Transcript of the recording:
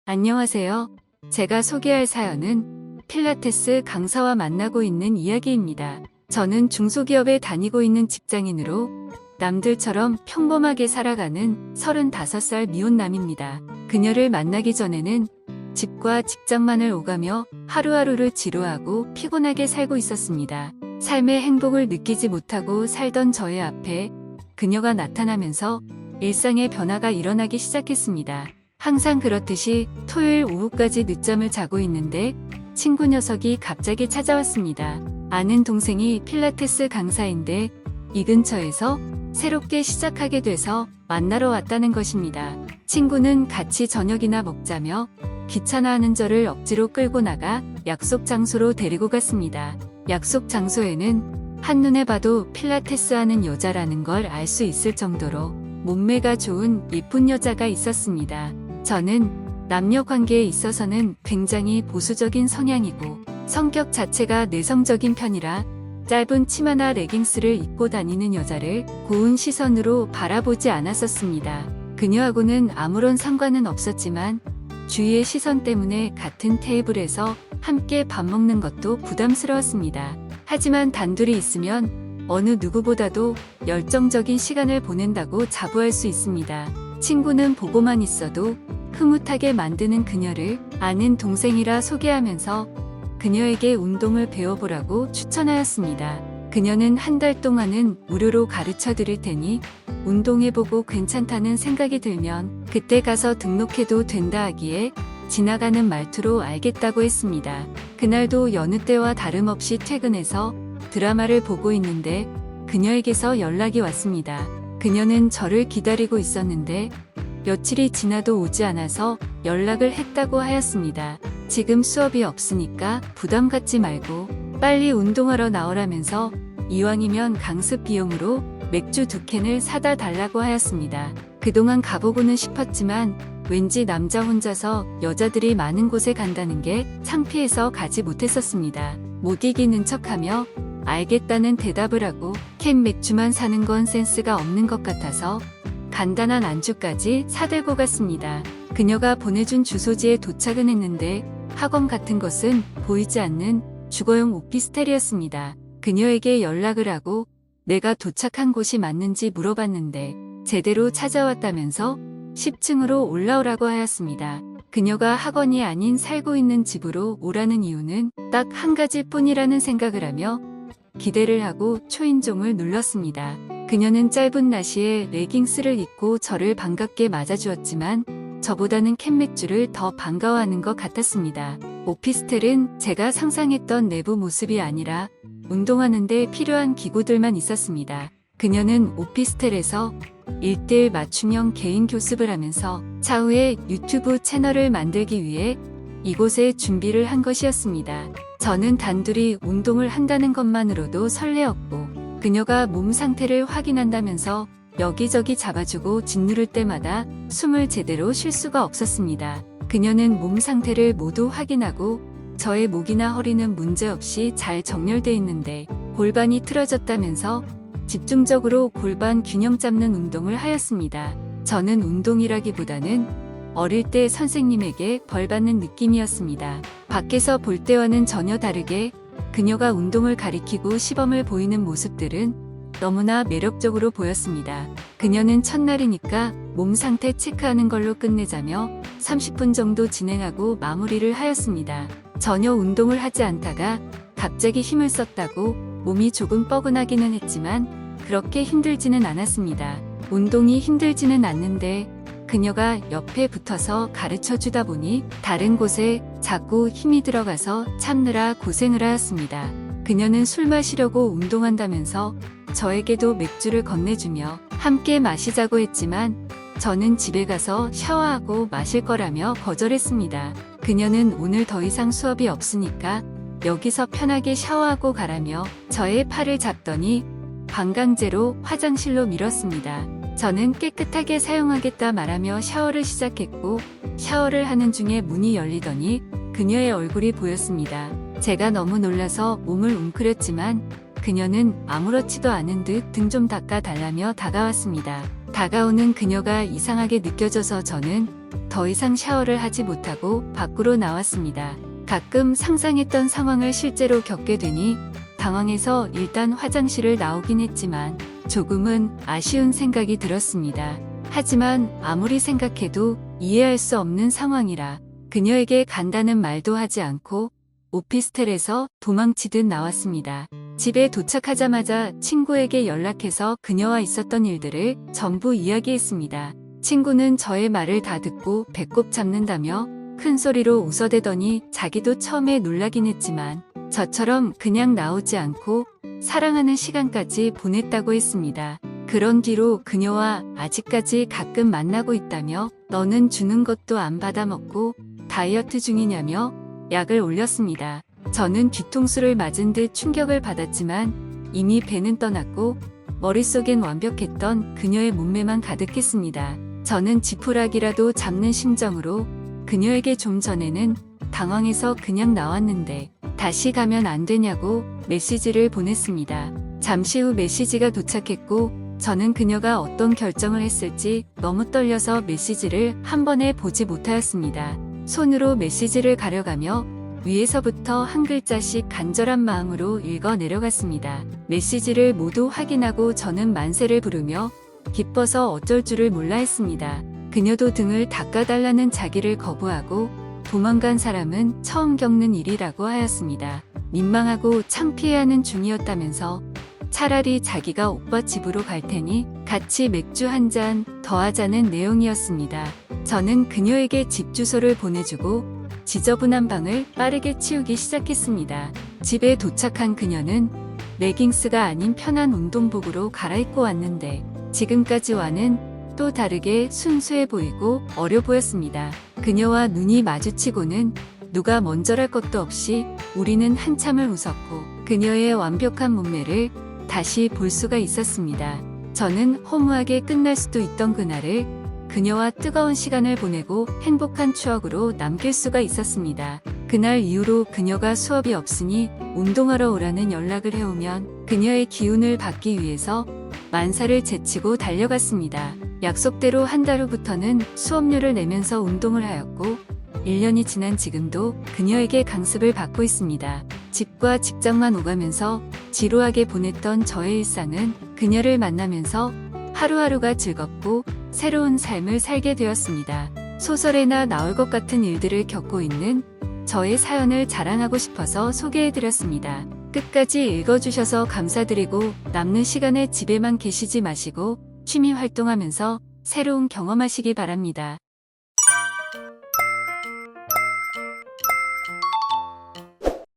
안녕하세요. 제가 소개할 사연은 필라테스 강사와 만나고 있는 이야기입니다. 저는 중소기업에 다니고 있는 직장인으로 남들처럼 평범하게 살아가는 35살 미혼남입니다. 그녀를 만나기 전에는 집과 직장만을 오가며 하루하루를 지루하고 피곤하게 살고 있었습니다. 삶의 행복을 느끼지 못하고 살던 저의 앞에 그녀가 나타나면서 일상의 변화가 일어나기 시작했습니다. 항상 그렇듯이 토요일 오후까지 늦잠을 자고 있는데 친구 녀석이 갑자기 찾아왔습니다. 아는 동생이 필라테스 강사인데 이 근처에서 새롭게 시작하게 돼서 만나러 왔다는 것입니다. 친구는 같이 저녁이나 먹자며 귀찮아하는 저를 억지로 끌고 나가 약속 장소로 데리고 갔습니다. 약속 장소에는 한눈에 봐도 필라테스 하는 여자라는 걸 알 수 있을 정도로 몸매가 좋은 예쁜 여자가 있었습니다. 저는 남녀 관계에 있어서는 굉장히 보수적인 성향이고 성격 자체가 내성적인 편이라 짧은 치마나 레깅스를 입고 다니는 여자를 고운 시선으로 바라보지 않았었습니다. 그녀하고는 아무런 상관은 없었지만 주위의 시선 때문에 같은 테이블에서 함께 밥 먹는 것도 부담스러웠습니다. 하지만 단둘이 있으면 어느 누구보다도 열정적인 시간을 보낸다고 자부할 수 있습니다. 친구는 보고만 있어도 흐뭇하게 만드는 그녀를 아는 동생이라 소개하면서 그녀에게 운동을 배워보라고 추천하였습니다. 그녀는 한 달 동안은 무료로 가르쳐 드릴 테니 운동해보고 괜찮다는 생각이 들면 그때 가서 등록해도 된다 하기에 지나가는 말투로 알겠다고 했습니다. 그날도 여느 때와 다름없이 퇴근해서 드라마를 보고 있는데 그녀에게서 연락이 왔습니다. 그녀는 저를 기다리고 있었는데 며칠이 지나도 오지 않아서 연락을 했다고 하였습니다. 지금 수업이 없으니까 부담 갖지 말고 빨리 운동하러 나오라면서 이왕이면 강습 비용으로 맥주 2캔을 사다 달라고 하였습니다. 그동안 가보고는 싶었지만 왠지 남자 혼자서 여자들이 많은 곳에 간다는 게 창피해서 가지 못했었습니다. 못 이기는 척하며 알겠다는 대답을 하고 캔 맥주만 사는 건 센스가 없는 것 같아서 간단한 안주까지 사들고 갔습니다. 그녀가 보내준 주소지에 도착은 했는데 학원 같은 것은 보이지 않는 주거용 오피스텔이었습니다. 그녀에게 연락을 하고 내가 도착한 곳이 맞는지 물어봤는데 제대로 찾아왔다면서 10층으로 올라오라고 하였습니다. 그녀가 학원이 아닌 살고 있는 집으로 오라는 이유는 딱 한 가지 뿐이라는 생각을 하며 기대를 하고 초인종을 눌렀습니다. 그녀는 짧은 나시에 레깅스를 입고 저를 반갑게 맞아주었지만 저보다는 캔맥주를 더 반가워하는 것 같았습니다. 오피스텔은 제가 상상했던 내부 모습이 아니라 운동하는데 필요한 기구들만 있었습니다. 그녀는 오피스텔에서 1:1 맞춤형 개인 교습을 하면서 차후에 유튜브 채널을 만들기 위해 이곳에 준비를 한 것이었습니다. 저는 단둘이 운동을 한다는 것만으로도 설레었고 그녀가 몸 상태를 확인한다면서 여기저기 잡아주고 짓누를 때마다 숨을 제대로 쉴 수가 없었습니다. 그녀는 몸 상태를 모두 확인하고 저의 목이나 허리는 문제없이 잘 정렬돼 있는데 골반이 틀어졌다면서 집중적으로 골반 균형 잡는 운동을 하였습니다. 저는 운동이라기보다는 어릴 때 선생님에게 벌 받는 느낌이었습니다. 밖에서 볼 때와는 전혀 다르게 그녀가 운동을 가리키고 시범을 보이는 모습들은 너무나 매력적으로 보였습니다. 그녀는 첫날이니까 몸 상태 체크하는 걸로 끝내자며 30분 정도 진행하고 마무리를 하였습니다. 전혀 운동을 하지 않다가 갑자기 힘을 썼다고 몸이 조금 뻐근하기는 했지만 그렇게 힘들지는 않았습니다. 운동이 힘들지는 않는데 그녀가 옆에 붙어서 가르쳐 주다 보니 다른 곳에 자꾸 힘이 들어가서 참느라 고생을 하였습니다. 그녀는 술 마시려고 운동한다면서 저에게도 맥주를 건네주며 함께 마시자고 했지만 저는 집에 가서 샤워하고 마실 거라며 거절했습니다. 그녀는 오늘 더 이상 수업이 없으니까 여기서 편하게 샤워하고 가라며 저의 팔을 잡더니 방광제로 화장실로 밀었습니다. 저는 깨끗하게 사용하겠다 말하며 샤워를 시작했고 샤워를 하는 중에 문이 열리더니 그녀의 얼굴이 보였습니다. 제가 너무 놀라서 몸을 웅크렸지만 그녀는 아무렇지도 않은 듯 등 좀 닦아 달라며 다가왔습니다. 다가오는 그녀가 이상하게 느껴져서 저는 더 더 이상 샤워를 하지 못하고 밖으로 나왔습니다. 가끔 상상했던 상황을 실제로 겪게 되니 당황해서 일단 화장실을 나오긴 했지만 조금은 아쉬운 생각이 들었습니다. 하지만 아무리 생각해도 이해할 수 없는 상황이라 그녀에게 간다는 말도 하지 않고 오피스텔에서 도망치듯 나왔습니다. 집에 도착하자마자 친구에게 연락해서 그녀와 있었던 일들을 전부 이야기했습니다. 친구는 저의 말을 다 듣고 배꼽 잡는다며 큰 소리로 웃어대더니 자기도 처음에 놀라긴 했지만 저처럼 그냥 나오지 않고 사랑하는 시간까지 보냈다고 했습니다. 그런 뒤로 그녀와 아직까지 가끔 만나고 있다며 너는 주는 것도 안 받아먹고 다이어트 중이냐며 약을 올렸습니다. 저는 뒤통수를 맞은 듯 충격을 받았지만 이미 배는 떠났고 머릿속엔 완벽했던 그녀의 몸매만 가득했습니다. 저는 지푸라기라도 잡는 심정으로 그녀에게 좀 전에는 당황해서 그냥 나왔는데 다시 가면 안 되냐고 메시지를 보냈습니다. 잠시 후 메시지가 도착했고 저는 그녀가 어떤 결정을 했을지 너무 떨려서 메시지를 한 번에 보지 못하였습니다. 손으로 메시지를 가려가며 위에서부터 한 글자씩 간절한 마음으로 읽어 내려갔습니다. 메시지를 모두 확인하고 저는 만세를 부르며 기뻐서 어쩔 줄을 몰라 했습니다. 그녀도 등을 닦아달라는 자기를 거부하고 도망간 사람은 처음 겪는 일이라고 하였습니다. 민망하고 창피해하는 중이었다면서 차라리 자기가 오빠 집으로 갈 테니 같이 맥주 한 잔 더 하자는 내용이었습니다. 저는 그녀에게 집 주소를 보내주고 지저분한 방을 빠르게 치우기 시작했습니다. 집에 도착한 그녀는 레깅스가 아닌 편한 운동복으로 갈아입고 왔는데 지금까지와는 또 다르게 순수해 보이고 어려 보였습니다. 그녀와 눈이 마주치고는 누가 먼저랄 것도 없이 우리는 한참을 웃었고 그녀의 완벽한 몸매를 다시 볼 수가 있었습니다. 저는 허무하게 끝날 수도 있던 그날을 그녀와 뜨거운 시간을 보내고 행복한 추억으로 남길 수가 있었습니다. 그날 이후로 그녀가 수업이 없으니 운동하러 오라는 연락을 해오면 그녀의 기운을 받기 위해서 만사를 제치고 달려갔습니다. 약속대로 한 달 후부터는 수업료를 내면서 운동을 하였고 1년이 지난 지금도 그녀에게 강습을 받고 있습니다. 집과 직장만 오가면서 지루하게 보냈던 저의 일상은 그녀를 만나면서 하루하루가 즐겁고 새로운 삶을 살게 되었습니다. 소설에나 나올 것 같은 일들을 겪고 있는 저의 사연을 자랑하고 싶어서 소개해드렸습니다. 끝까지 읽어주셔서 감사드리고 남는 시간에 집에만 계시지 마시고 취미 활동하면서 새로운 경험하시기 바랍니다.